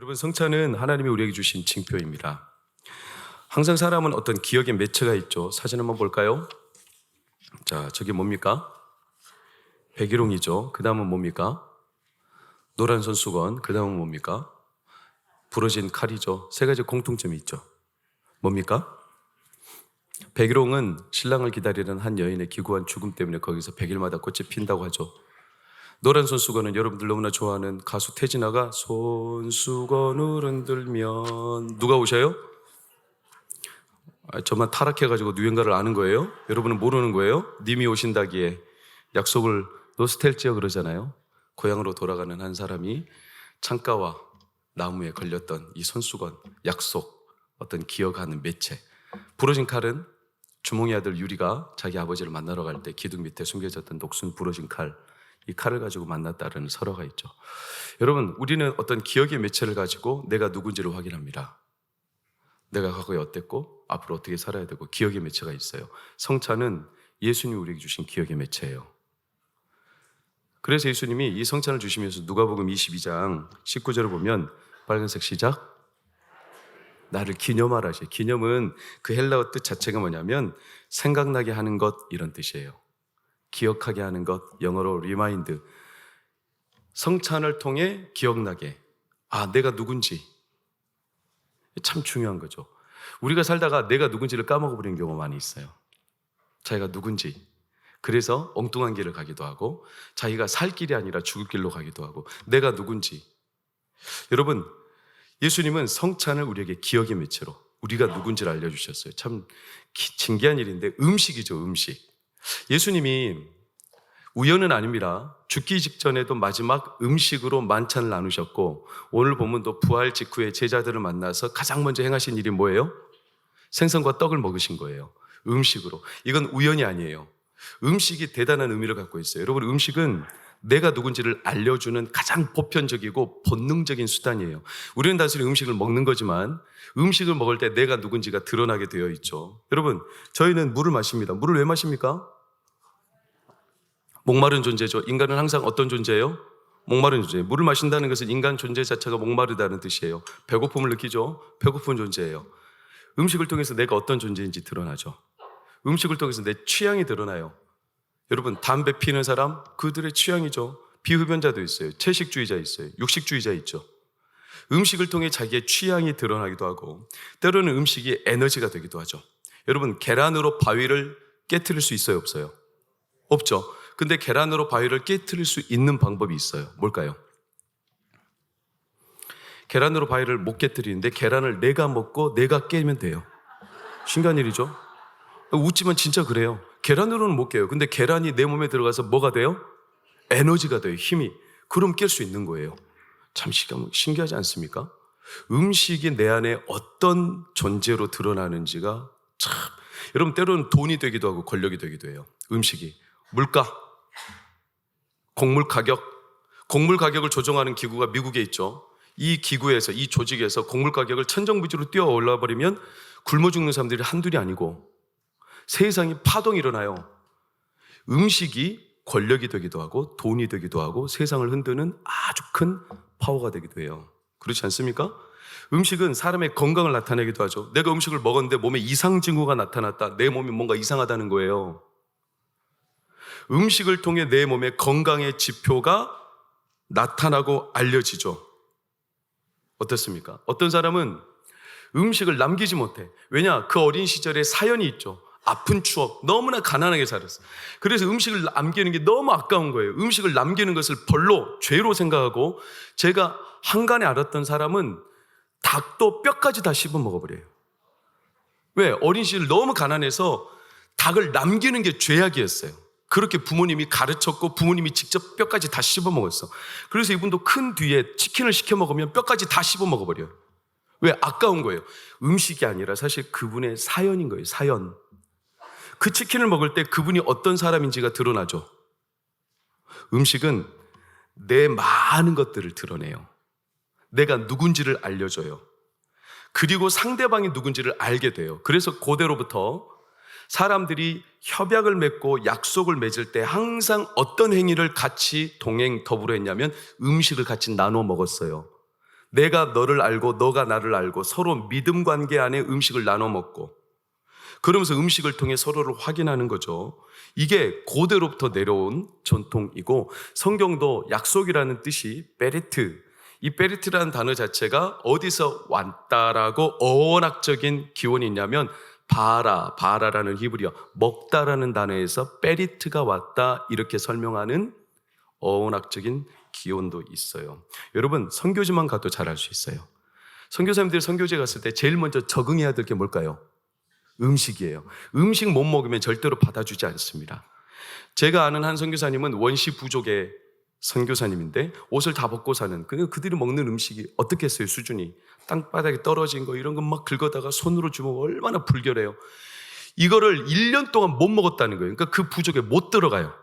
여러분, 성찬은 하나님이 우리에게 주신 징표입니다. 항상 사람은 어떤 기억의 매체가 있죠. 사진 한번 볼까요? 자, 저게 뭡니까? 백일홍이죠. 그 다음은 뭡니까? 노란 손수건. 그 다음은 뭡니까? 부러진 칼이죠. 세 가지 공통점이 있죠. 뭡니까? 백일홍은 신랑을 기다리는 한 여인의 기구한 죽음 때문에 거기서 100일마다 꽃이 핀다고 하죠. 노란 손수건은 여러분들 너무나 좋아하는 가수 태진아가 손수건을 흔들면 누가 오셔요? 저만 타락해가지고 유행가를 아는 거예요? 여러분은 모르는 거예요? 님이 오신다기에 약속을 노스텔지어 그러잖아요. 고향으로 돌아가는 한 사람이 창가와 나무에 걸렸던 이 손수건, 약속, 어떤 기억하는 매체. 부러진 칼은 주몽이 아들 유리가 자기 아버지를 만나러 갈 때 기둥 밑에 숨겨졌던 녹슨 부러진 칼, 이 칼을 가지고 만났다는 설화가 있죠. 여러분, 우리는 어떤 기억의 매체를 가지고 내가 누군지를 확인합니다. 내가 과거에 어땠고 앞으로 어떻게 살아야 되고 기억의 매체가 있어요. 성찬은 예수님이 우리에게 주신 기억의 매체예요. 그래서 예수님이 이 성찬을 주시면서 누가복음 22장 19절을 보면 빨간색 시작, 나를 기념하라 하셔요. 기념은 그 헬라어 뜻 자체가 뭐냐면 생각나게 하는 것, 이런 뜻이에요. 기억하게 하는 것, 영어로 리마인드. 성찬을 통해 기억나게, 내가 누군지. 참 중요한 거죠. 우리가 살다가 내가 누군지를 까먹어버리는 경우가 많이 있어요. 자기가 누군지. 그래서 엉뚱한 길을 가기도 하고, 자기가 살 길이 아니라 죽을 길로 가기도 하고, 내가 누군지. 여러분, 예수님은 성찬을 우리에게 기억의 매체로 우리가 누군지를 알려주셨어요. 참 신기한 일인데, 음식이죠, 음식. 예수님이 우연은 아닙니다. 죽기 직전에도 마지막 음식으로 만찬을 나누셨고, 오늘 본문도 부활 직후에 제자들을 만나서 가장 먼저 행하신 일이 뭐예요? 생선과 떡을 먹으신 거예요. 음식으로. 이건 우연이 아니에요. 음식이 대단한 의미를 갖고 있어요. 여러분, 음식은 내가 누군지를 알려주는 가장 보편적이고 본능적인 수단이에요. 우리는 단순히 음식을 먹는 거지만 음식을 먹을 때 내가 누군지가 드러나게 되어 있죠. 여러분, 저희는 물을 마십니다. 물을 왜 마십니까? 목마른 존재죠. 인간은 항상 어떤 존재예요? 목마른 존재. 물을 마신다는 것은 인간 존재 자체가 목마르다는 뜻이에요. 배고픔을 느끼죠. 배고픈 존재예요. 음식을 통해서 내가 어떤 존재인지 드러나죠. 음식을 통해서 내 취향이 드러나요. 여러분, 담배 피는 사람, 그들의 취향이죠. 비흡연자도 있어요. 채식주의자 있어요. 육식주의자 있죠. 음식을 통해 자기의 취향이 드러나기도 하고, 때로는 음식이 에너지가 되기도 하죠. 여러분, 계란으로 바위를 깨트릴 수 있어요, 없어요? 없죠. 근데 계란으로 바위를 깨트릴 수 있는 방법이 있어요. 뭘까요? 계란으로 바위를 못 깨트리는데 계란을 내가 먹고 내가 깨면 돼요. 신기한 일이죠? 웃지만 진짜 그래요. 계란으로는 못 깨요. 근데 계란이 내 몸에 들어가서 뭐가 돼요? 에너지가 돼요. 힘이. 그럼 깰 수 있는 거예요. 참 신기하지 않습니까? 음식이 내 안에 어떤 존재로 드러나는지가 참, 여러분, 때로는 돈이 되기도 하고 권력이 되기도 해요. 음식이. 물가, 곡물 가격을 조정하는 기구가 미국에 있죠. 이 기구에서, 이 조직에서 곡물 가격을 천정부지로 뛰어 올라 버리면 굶어 죽는 사람들이 한둘이 아니고 세상이 파동이 일어나요. 음식이 권력이 되기도 하고 돈이 되기도 하고 세상을 흔드는 아주 큰 파워가 되기도 해요. 그렇지 않습니까? 음식은 사람의 건강을 나타내기도 하죠. 내가 음식을 먹었는데 몸에 이상 징후가 나타났다. 내 몸이 뭔가 이상하다는 거예요. 음식을 통해 내 몸의 건강의 지표가 나타나고 알려지죠. 어떻습니까? 어떤 사람은 음식을 남기지 못해. 왜냐? 그 어린 시절에 사연이 있죠. 아픈 추억, 너무나 가난하게 살았어. 그래서 음식을 남기는 게 너무 아까운 거예요. 음식을 남기는 것을 벌로, 죄로 생각하고, 제가 한간에 알았던 사람은 닭도 뼈까지 다 씹어 먹어버려요. 왜? 어린 시절 너무 가난해서 닭을 남기는 게 죄악이었어요. 그렇게 부모님이 가르쳤고 부모님이 직접 뼈까지 다 씹어 먹었어. 그래서 이분도 큰 뒤에 치킨을 시켜 먹으면 뼈까지 다 씹어 먹어버려요. 왜? 아까운 거예요. 음식이 아니라 사실 그분의 사연인 거예요. 사연. 그 치킨을 먹을 때 그분이 어떤 사람인지가 드러나죠. 음식은 내 많은 것들을 드러내요. 내가 누군지를 알려줘요. 그리고 상대방이 누군지를 알게 돼요. 그래서 고대로부터 사람들이 협약을 맺고 약속을 맺을 때 항상 어떤 행위를 같이 동행 더불어 했냐면 음식을 같이 나눠 먹었어요. 내가 너를 알고 너가 나를 알고 서로 믿음 관계 안에 음식을 나눠 먹고 그러면서 음식을 통해 서로를 확인하는 거죠. 이게 고대로부터 내려온 전통이고 성경도 약속이라는 뜻이 베리트, 이 베리트라는 단어 자체가 어디서 왔다라고 어원학적인 기원이 있냐면 바라라는 히브리어 먹다라는 단어에서 베리트가 왔다 이렇게 설명하는 어원학적인 기원도 있어요. 여러분 선교지만 가도 잘 알 수 있어요. 선교사님들이 선교지에 갔을 때 제일 먼저 적응해야 될 게 뭘까요? 음식이에요. 음식 못 먹으면 절대로 받아주지 않습니다. 제가 아는 한 선교사님은 원시 부족의 선교사님인데 옷을 다 벗고 사는 그들이 먹는 음식이 어떻겠어요? 수준이 땅바닥에 떨어진 거 이런 거 막 긁어다가 손으로 주면 얼마나 불결해요. 이거를 1년 동안 못 먹었다는 거예요. 그러니까 그 부족에 못 들어가요.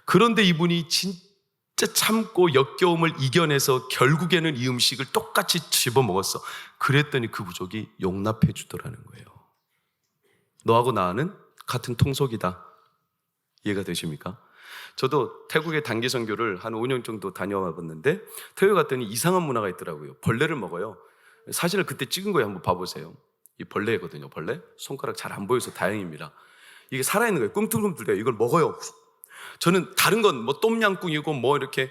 그런데 이분이 진짜 참고 역겨움을 이겨내서 결국에는 이 음식을 똑같이 집어먹었어. 그랬더니 그 부족이 용납해 주더라는 거예요. 너하고 나는 같은 통속이다. 이해가 되십니까? 저도 태국의 단기 선교를 한 5년 정도 다녀와 봤는데 태국에 갔더니 이상한 문화가 있더라고요. 벌레를 먹어요. 사진을 그때 찍은 거예요. 한번 봐보세요. 이 벌레거든요. 벌레. 손가락 잘 안 보여서 다행입니다. 이게 살아있는 거예요. 꿈틀꿈틀대요. 이걸 먹어요. 저는 다른 건 뭐 똠양꿍이고 뭐 이렇게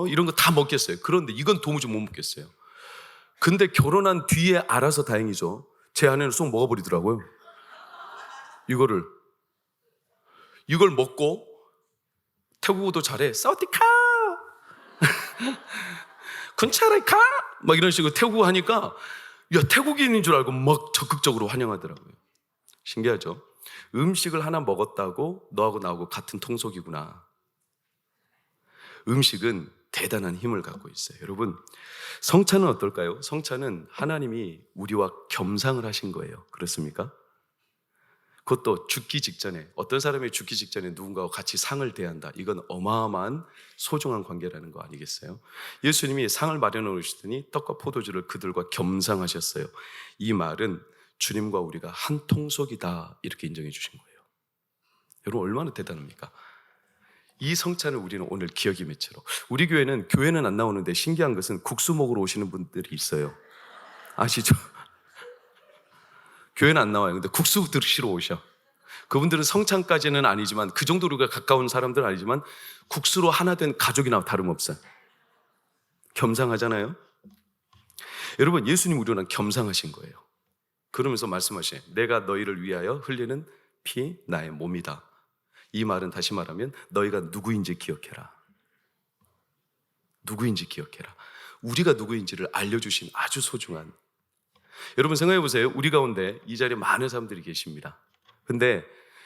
이런 거 다 먹겠어요. 그런데 이건 도무지 못 먹겠어요. 근데 결혼한 뒤에 알아서 다행이죠. 제 아내는 쏙 먹어버리더라고요. 이걸 먹고 태국어도 잘해. 사우디카 군차라이카 막 이런 식으로 태국어 하니까 야 태국인인 줄 알고 막 적극적으로 환영하더라고요. 신기하죠? 음식을 하나 먹었다고 너하고 나하고 같은 통속이구나. 음식은 대단한 힘을 갖고 있어요. 여러분 성찬은 어떨까요? 성찬은 하나님이 우리와 겸상을 하신 거예요. 그렇습니까? 그것도 죽기 직전에 어떤 사람이 죽기 직전에 누군가와 같이 상을 대한다. 이건 어마어마한 소중한 관계라는 거 아니겠어요? 예수님이 상을 마련해 놓으시더니 떡과 포도주를 그들과 겸상하셨어요. 이 말은 주님과 우리가 한 통속이다 이렇게 인정해 주신 거예요. 여러분 얼마나 대단합니까? 이 성찬을 우리는 오늘 기억의 매체로 우리 교회는 안 나오는데 신기한 것은 국수 먹으러 오시는 분들이 있어요. 아시죠? 교회는 안 나와요. 근데 국수 드시러 오셔. 그분들은 성찬까지는 아니지만 그 정도로 가까운 사람들은 아니지만 국수로 하나 된 가족이나 다름없어요. 겸상하잖아요. 여러분 예수님 우리는 겸상하신 거예요. 그러면서 말씀하시네. 내가 너희를 위하여 흘리는 피 나의 몸이다. 이 말은 다시 말하면 너희가 누구인지 기억해라. 누구인지 기억해라. 우리가 누구인지를 알려주신 아주 소중한. 여러분 생각해 보세요. 우리 가운데 이 자리에 많은 사람들이 계십니다. 근데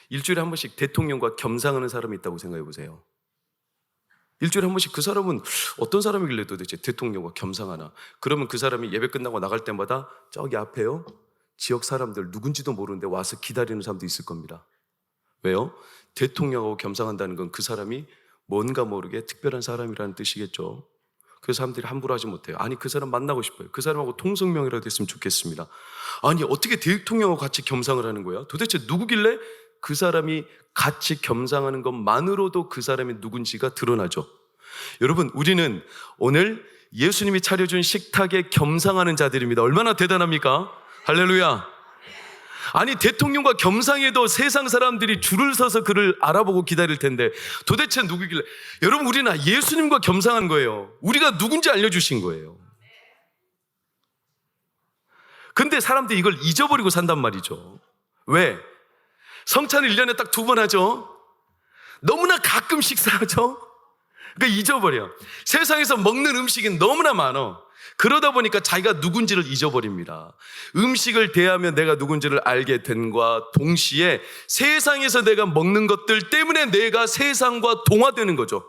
일주일에 한 번씩 대통령과 겸상하는 사람이 있다고 생각해 보세요. 일주일에 한 번씩 그 사람은 어떤 사람이길래 도대체 대통령과 겸상하나. 그러면 그 사람이 예배 끝나고 나갈 때마다 저기 앞에요 지역 사람들 누군지도 모르는데 와서 기다리는 사람도 있을 겁니다. 왜요? 대통령하고 겸상한다는 건 그 사람이 뭔가 모르게 특별한 사람이라는 뜻이겠죠. 그 사람들이 함부로 하지 못해요. 아니 그 사람 만나고 싶어요. 그 사람하고 통성명이라도 했으면 좋겠습니다. 아니 어떻게 대통령하고 같이 겸상을 하는 거야? 도대체 누구길래 그 사람이 같이 겸상하는 것만으로도 그 사람이 누군지가 드러나죠. 여러분 우리는 오늘 예수님이 차려준 식탁에 겸상하는 자들입니다. 얼마나 대단합니까? 할렐루야. 아니 대통령과 겸상해도 세상 사람들이 줄을 서서 그를 알아보고 기다릴 텐데 도대체 누구길래. 여러분 우리는 예수님과 겸상한 거예요. 우리가 누군지 알려주신 거예요. 근데 사람들이 이걸 잊어버리고 산단 말이죠. 왜? 성찬을 1년에 딱 2번 하죠. 너무나 가끔 식사하죠. 그러니까 잊어버려. 세상에서 먹는 음식이 너무나 많아. 그러다 보니까 자기가 누군지를 잊어버립니다. 음식을 대하면 내가 누군지를 알게 된과 동시에 세상에서 내가 먹는 것들 때문에 내가 세상과 동화되는 거죠.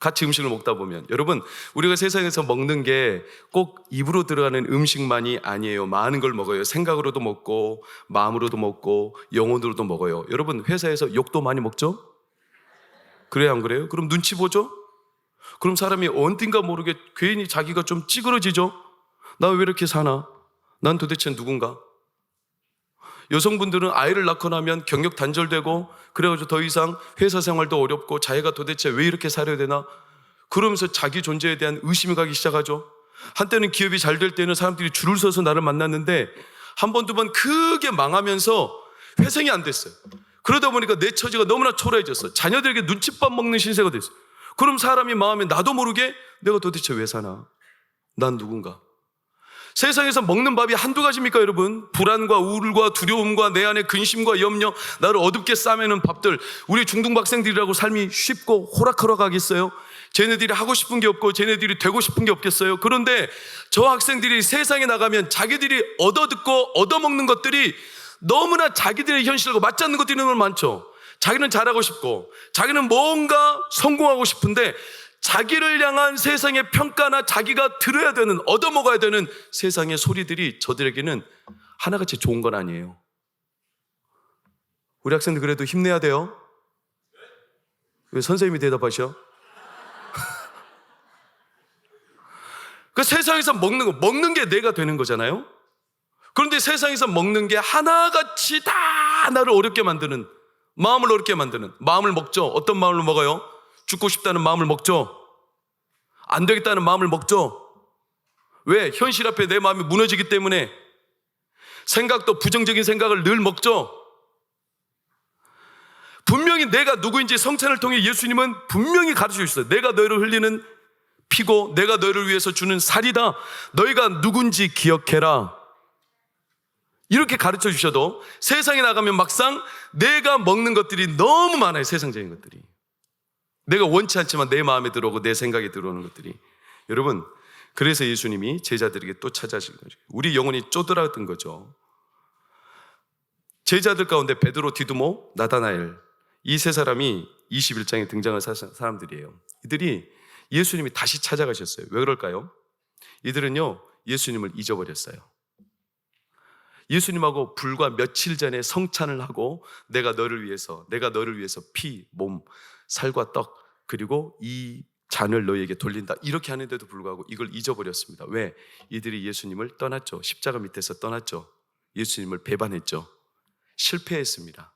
같이 음식을 먹다 보면. 여러분 우리가 세상에서 먹는 게 꼭 입으로 들어가는 음식만이 아니에요. 많은 걸 먹어요. 생각으로도 먹고 마음으로도 먹고 영혼으로도 먹어요. 여러분 회사에서 욕도 많이 먹죠? 그래요 안 그래요? 그럼 눈치 보죠? 그럼 사람이 언젠가 모르게 괜히 자기가 좀 찌그러지죠? 나 왜 이렇게 사나? 난 도대체 누군가? 여성분들은 아이를 낳고 나면 경력 단절되고 그래가지고 더 이상 회사 생활도 어렵고 자기가 도대체 왜 이렇게 살아야 되나? 그러면서 자기 존재에 대한 의심이 가기 시작하죠. 한때는 기업이 잘 될 때는 사람들이 줄을 서서 나를 만났는데 한 번, 두 번 크게 망하면서 회생이 안 됐어요. 그러다 보니까 내 처지가 너무나 초라해졌어. 자녀들에게 눈칫밥 먹는 신세가 됐어. 그럼 사람이 마음에 나도 모르게 내가 도대체 왜 사나? 난 누군가? 세상에서 먹는 밥이 한두 가지입니까, 여러분? 불안과 우울과 두려움과 내 안에 근심과 염려, 나를 어둡게 싸매는 밥들. 우리 중등학생들이라고 삶이 쉽고 호락호락하겠어요? 쟤네들이 하고 싶은 게 없고 쟤네들이 되고 싶은 게 없겠어요? 그런데 저 학생들이 세상에 나가면 자기들이 얻어듣고 얻어먹는 것들이 너무나 자기들의 현실과 맞지 않는 것들이 너무 많죠. 자기는 잘하고 싶고 자기는 뭔가 성공하고 싶은데 자기를 향한 세상의 평가나 자기가 들어야 되는, 얻어먹어야 되는 세상의 소리들이 저들에게는 하나같이 좋은 건 아니에요. 우리 학생들 그래도 힘내야 돼요. 왜 선생님이 대답하셔? 그 세상에서 먹는 게 내가 되는 거잖아요. 그런데 세상에서 먹는 게 하나같이 다 나를 어렵게 만드는, 마음을 어렵게 만드는, 마음을 먹죠. 어떤 마음을 먹어요? 죽고 싶다는 마음을 먹죠. 안 되겠다는 마음을 먹죠. 왜? 현실 앞에 내 마음이 무너지기 때문에. 생각도 부정적인 생각을 늘 먹죠. 분명히 내가 누구인지 성찬을 통해 예수님은 분명히 가르쳐 주셨어요. 내가 너희를 흘리는 피고 내가 너희를 위해서 주는 살이다. 너희가 누군지 기억해라. 이렇게 가르쳐 주셔도 세상에 나가면 막상 내가 먹는 것들이 너무 많아요. 세상적인 것들이. 내가 원치 않지만 내 마음에 들어오고 내 생각에 들어오는 것들이. 여러분, 그래서 예수님이 제자들에게 또 찾아오신 거죠. 우리 영혼이 쪼들었던 거죠. 제자들 가운데 베드로, 디두모, 나다나엘, 이 세 사람이 21장에 등장한 사람들이에요. 이들이 예수님이 다시 찾아가셨어요. 왜 그럴까요? 이들은요, 예수님을 잊어버렸어요. 예수님하고 불과 며칠 전에 성찬을 하고 내가 너를 위해서 피, 몸, 살과 떡, 그리고 이 잔을 너희에게 돌린다, 이렇게 하는데도 불구하고 이걸 잊어버렸습니다. 왜? 이들이 예수님을 떠났죠. 십자가 밑에서 떠났죠. 예수님을 배반했죠. 실패했습니다.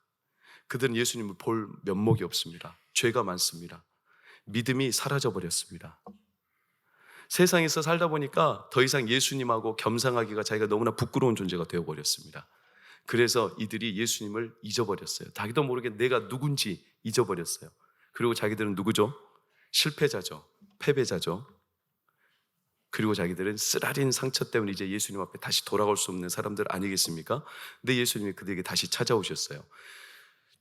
그들은 예수님을 볼 면목이 없습니다. 죄가 많습니다. 믿음이 사라져버렸습니다. 세상에서 살다 보니까 더 이상 예수님하고 겸상하기가 자기가 너무나 부끄러운 존재가 되어버렸습니다. 그래서 이들이 예수님을 잊어버렸어요. 자기도 모르게 내가 누군지 잊어버렸어요. 그리고 자기들은 누구죠? 실패자죠. 패배자죠. 그리고 자기들은 쓰라린 상처 때문에 이제 예수님 앞에 다시 돌아올 수 없는 사람들 아니겠습니까? 근데 예수님이 그들에게 다시 찾아오셨어요.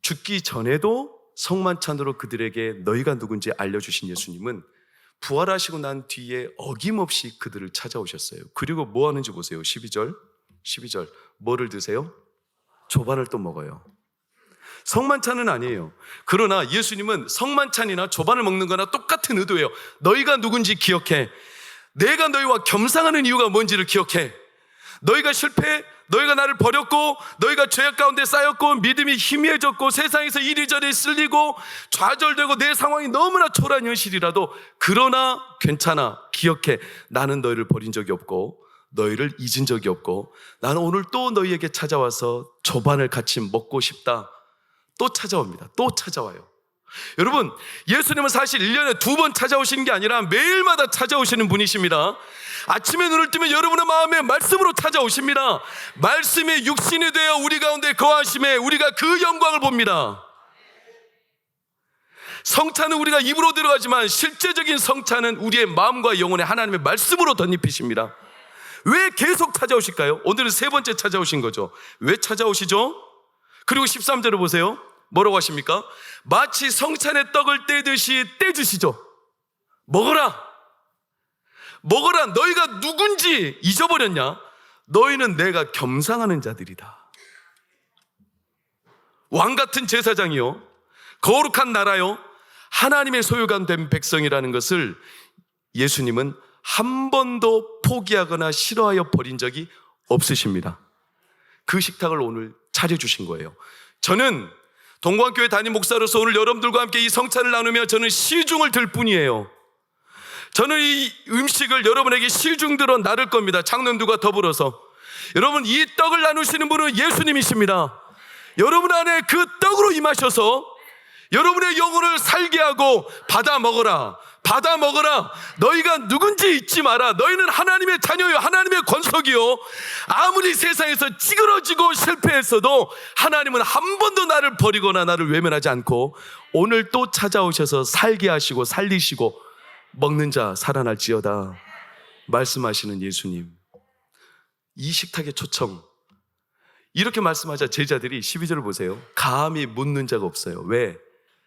죽기 전에도 성만찬으로 그들에게 너희가 누군지 알려주신 예수님은 부활하시고 난 뒤에 어김없이 그들을 찾아오셨어요. 그리고 뭐 하는지 보세요. 12절 뭐를 드세요? 조반을 또 먹어요. 성만찬은 아니에요. 그러나 예수님은 성만찬이나 조반을 먹는 거나 똑같은 의도예요. 너희가 누군지 기억해. 내가 너희와 겸상하는 이유가 뭔지를 기억해. 너희가 실패, 너희가 나를 버렸고 너희가 죄악 가운데 쌓였고 믿음이 희미해졌고 세상에서 이리저리 쓸리고 좌절되고 내 상황이 너무나 초라한 현실이라도 그러나 괜찮아, 기억해. 나는 너희를 버린 적이 없고 너희를 잊은 적이 없고 나는 오늘 또 너희에게 찾아와서 조반을 같이 먹고 싶다. 또 찾아옵니다. 또 찾아와요. 여러분, 예수님은 사실 1년에 2번 찾아오시는 게 아니라 매일마다 찾아오시는 분이십니다. 아침에 눈을 뜨면 여러분의 마음에 말씀으로 찾아오십니다. 말씀이 육신이 되어 우리 가운데 거하심에 우리가 그 영광을 봅니다. 성찬은 우리가 입으로 들어가지만 실제적인 성찬은 우리의 마음과 영혼에 하나님의 말씀으로 덧입히십니다. 왜 계속 찾아오실까요? 오늘은 3번째 찾아오신 거죠. 왜 찾아오시죠? 그리고 13절을 보세요. 뭐라고 하십니까? 마치 성찬의 떡을 떼듯이 떼주시죠. 먹어라. 너희가 누군지 잊어버렸냐? 너희는 내가 겸상하는 자들이다. 왕같은 제사장이요, 거룩한 나라요, 하나님의 소유가 된 백성이라는 것을 예수님은 한 번도 포기하거나 싫어하여 버린 적이 없으십니다. 그 식탁을 오늘 차려주신 거예요. 저는 동광교회 담임 목사로서 오늘 여러분들과 함께 이 성찬을 나누며 저는 시중을 들 뿐이에요. 저는 이 음식을 여러분에게 시중들어 나를 겁니다. 장로님들과 더불어서. 여러분, 이 떡을 나누시는 분은 예수님이십니다. 여러분 안에 그 떡으로 임하셔서 여러분의 영혼을 살게 하고 받아 먹어라, 받아 먹어라. 너희가 누군지 잊지 마라. 너희는 하나님의 자녀요, 하나님의 권속이요. 아무리 세상에서 찌그러지고 실패했어도 하나님은 한 번도 나를 버리거나 나를 외면하지 않고 오늘 또 찾아오셔서 살게 하시고 살리시고 먹는 자 살아날지어다 말씀하시는 예수님. 이 식탁의 초청, 이렇게 말씀하자 제자들이 12절을 보세요. 감히 묻는 자가 없어요. 왜?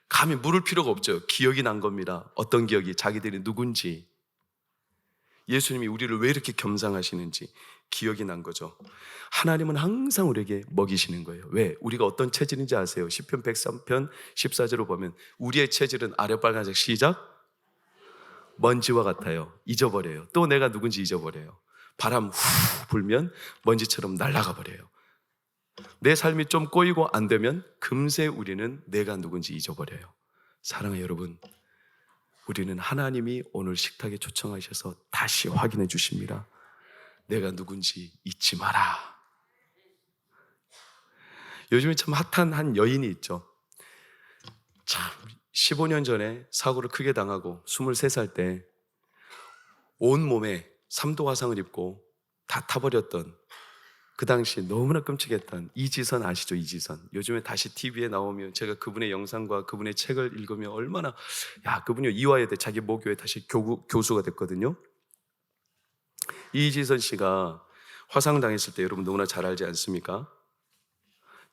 감히 물을 필요가 없죠. 기억이 난 겁니다. 어떤 기억이? 자기들이 누군지, 예수님이 우리를 왜 이렇게 겸상하시는지 기억이 난 거죠. 하나님은 항상 우리에게 먹이시는 거예요. 왜? 우리가 어떤 체질인지 아세요? 시편 103편 14절로 보면 우리의 체질은 아래 빨간색 시작 먼지와 같아요. 잊어버려요. 또 내가 누군지 잊어버려요. 바람 후 불면 먼지처럼 날아가 버려요. 내 삶이 좀 꼬이고 안 되면 금세 우리는 내가 누군지 잊어버려요. 사랑하는 여러분, 우리는 하나님이 오늘 식탁에 초청하셔서 다시 확인해 주십니다. 내가 누군지 잊지 마라. 요즘에 참 핫한 한 여인이 있죠. 참 15년 전에 사고를 크게 당하고 23살 때 온몸에 3도 화상을 입고 다 타버렸던, 그 당시 너무나 끔찍했던 이지선 아시죠? 이지선. 요즘에 다시 TV에 나오면 제가 그분의 영상과 그분의 책을 읽으면 얼마나, 그분이 이화여대 자기 모교에 다시 교수가 됐거든요. 이지선 씨가 화상 당했을 때 여러분 너무나 잘 알지 않습니까?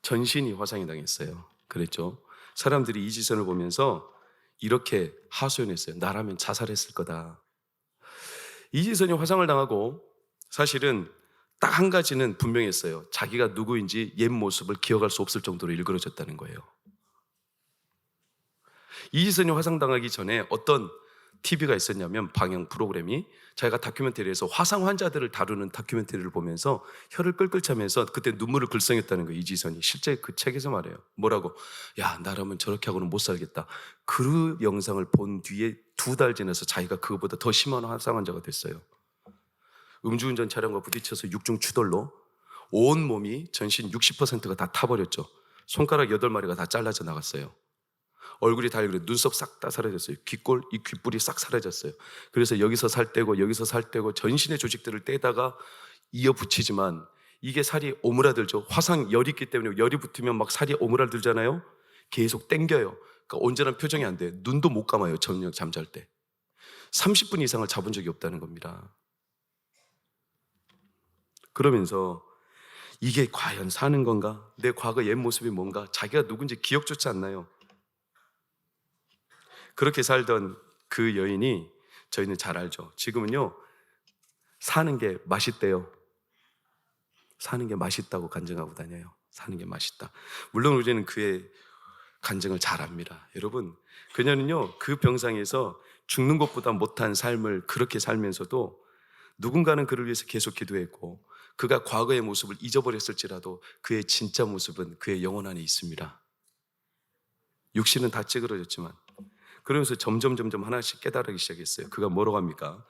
전신이 화상이 당했어요. 그랬죠. 사람들이 이지선을 보면서 이렇게 하소연했어요. 나라면 자살했을 거다. 이지선이 화상을 당하고 사실은 딱 한 가지는 분명했어요. 자기가 누구인지 옛 모습을 기억할 수 없을 정도로 일그러졌다는 거예요. 이지선이 화상당하기 전에 어떤 TV가 있었냐면 방영 프로그램이, 자기가 다큐멘터리에서 화상 환자들을 다루는 다큐멘터리를 보면서 혀를 끌끌 차면서 그때 눈물을 글썽였다는 거예요. 이지선이 실제 그 책에서 말해요. 뭐라고? 나라면 저렇게 하고는 못 살겠다. 그 영상을 본 뒤에 2달 지나서 자기가 그거보다 더 심한 화상 환자가 됐어요. 음주운전 차량과 부딪혀서 육중 추돌로 온몸이 전신 60%가 다 타버렸죠. 손가락 8마리가 다 잘라져 나갔어요. 얼굴이 다 그래, 눈썹 싹 다 사라졌어요. 귓골, 이 귓불이 싹 사라졌어요. 그래서 여기서 살 떼고 여기서 살 떼고 전신의 조직들을 떼다가 이어 붙이지만 이게 살이 오므라들죠. 화상 열이 있기 때문에 열이 붙으면 막 살이 오므라들잖아요. 계속 땡겨요. 그러니까 온전한 표정이 안 돼. 눈도 못 감아요. 저녁 잠잘 때 30분 이상을 잡은 적이 없다는 겁니다. 그러면서 이게 과연 사는 건가? 내 과거 옛 모습이 뭔가? 자기가 누군지 기억조차 안 나요. 그렇게 살던 그 여인이, 저희는 잘 알죠. 지금은요, 사는 게 맛있대요. 사는 게 맛있다고 간증하고 다녀요. 사는 게 맛있다. 물론 우리는 그의 간증을 잘 압니다. 여러분, 그녀는요, 그 병상에서 죽는 것보다 못한 삶을 그렇게 살면서도 누군가는 그를 위해서 계속 기도했고, 그가 과거의 모습을 잊어버렸을지라도 그의 진짜 모습은 그의 영혼 안에 있습니다. 육신은 다 찌그러졌지만. 그러면서 점점 하나씩 깨달기 시작했어요. 그가 뭐라고 합니까?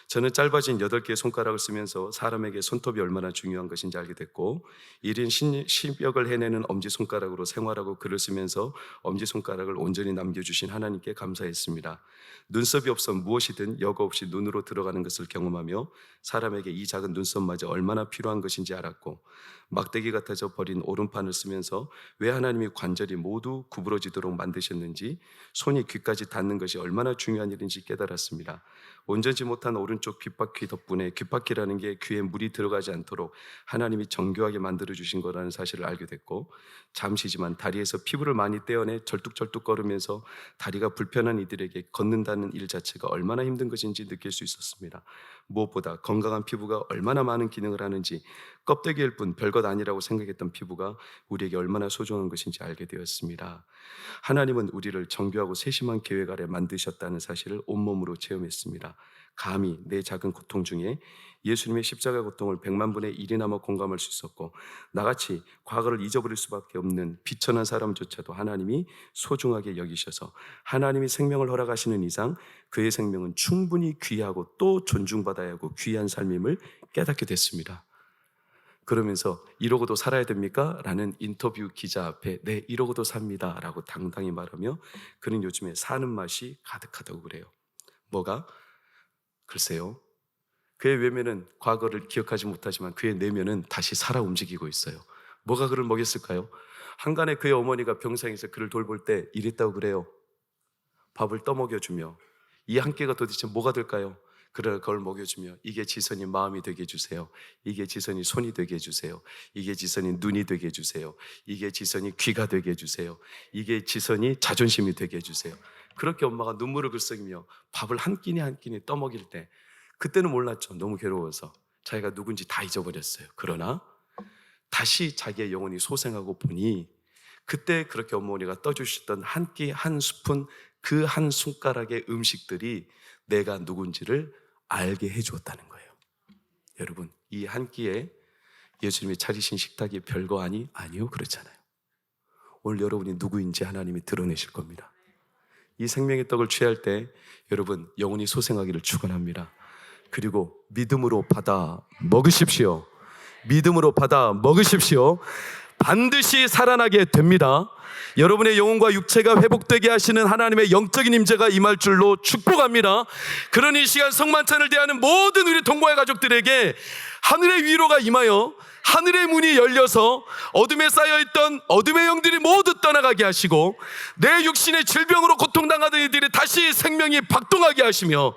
저는 짧아진 8개의 손가락을 쓰면서 사람에게 손톱이 얼마나 중요한 것인지 알게 됐고, 1인 10역을 해내는 엄지손가락으로 생활하고 글을 쓰면서 엄지손가락을 온전히 남겨주신 하나님께 감사했습니다. 눈썹이 없어 무엇이든 여과 없이 눈으로 들어가는 것을 경험하며 사람에게 이 작은 눈썹마저 얼마나 필요한 것인지 알았고, 막대기 같아져 버린 오른판을 쓰면서 왜 하나님이 관절이 모두 구부러지도록 만드셨는지, 손이 귀까지 닿는 것이 얼마나 중요한 일인지 깨달았습니다. 온전치 못한 오른쪽 귓바퀴 덕분에, 귓바퀴라는 게 귀에 물이 들어가지 않도록 하나님이 정교하게 만들어주신 거라는 사실을 알게 됐고, 잠시지만 다리에서 피부를 많이 떼어내 절뚝절뚝 걸으면서 다리가 불편한 이들에게 걷는다는 일 자체가 얼마나 힘든 것인지 느낄 수 있었습니다. 무엇보다 건강한 피부가 얼마나 많은 기능을 하는지, 껍데기일 뿐 별것 아니라고 생각했던 피부가 우리에게 얼마나 소중한 것인지 알게 되었습니다. 하나님은 우리를 정교하고 세심한 계획 아래 만드셨다는 사실을 온몸으로 체험했습니다. 감히 내 작은 고통 중에 예수님의 십자가 고통을 100만 분의 1이나마 공감할 수 있었고, 나같이 과거를 잊어버릴 수밖에 없는 비천한 사람조차도 하나님이 소중하게 여기셔서 하나님이 생명을 허락하시는 이상 그의 생명은 충분히 귀하고 또 존중받아야 하고 귀한 삶임을 깨닫게 됐습니다. 그러면서 이러고도 살아야 됩니까? 라는 인터뷰 기자 앞에 네, 이러고도 삽니다 라고 당당히 말하며 그는 요즘에 사는 맛이 가득하다고 그래요. 뭐가? 글쎄요. 그의 외면은 과거를 기억하지 못하지만 그의 내면은 다시 살아 움직이고 있어요. 뭐가 그를 먹였을까요? 한간에 그의 어머니가 병상에서 그를 돌볼 때 이랬다고 그래요. 밥을 떠먹여주며. 이 한 끼가 도대체 뭐가 될까요? 그걸 먹여주며 이게 지선이 마음이 되게 해주세요. 이게 지선이 손이 되게 해주세요. 이게 지선이 눈이 되게 해주세요. 이게 지선이 귀가 되게 해주세요. 이게 지선이 자존심이 되게 해주세요. 그렇게 엄마가 눈물을 글썽이며 밥을 한 끼니 한 끼니 떠먹일 때 그때는 몰랐죠. 너무 괴로워서 자기가 누군지 다 잊어버렸어요. 그러나 다시 자기의 영혼이 소생하고 보니 그때 그렇게 어머니가 떠주셨던 한 끼 한 스푼 그 한 숟가락의 음식들이 내가 누군지를 알게 해주었다는 거예요. 여러분, 이 한 끼에 예수님이 차리신 식탁이 별거 아니요? 그렇잖아요. 오늘 여러분이 누구인지 하나님이 드러내실 겁니다. 이 생명의 떡을 취할 때 여러분 영혼이 소생하기를 축원합니다. 그리고 믿음으로 받아 먹으십시오. 믿음으로 받아 먹으십시오. 반드시 살아나게 됩니다. 여러분의 영혼과 육체가 회복되게 하시는 하나님의 영적인 임재가 임할 줄로 축복합니다. 그러니 이 시간 성만찬을 대하는 모든 우리 동거의 가족들에게 하늘의 위로가 임하여 하늘의 문이 열려서 어둠에 쌓여있던 어둠의 영들이 모두 떠나가게 하시고 내 육신의 질병으로 고통당하던 이들이 다시 생명이 박동하게 하시며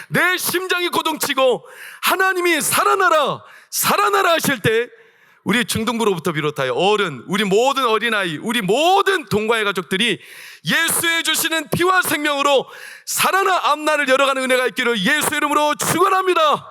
내 심장이 고동치고 하나님이 살아나라 하실 때 우리 중등부로부터 비롯하여 어른, 우리 모든 어린아이, 우리 모든 동거의 가족들이 예수의 주시는 피와 생명으로 살아나 앞날을 열어가는 은혜가 있기를 예수의 이름으로 축원합니다.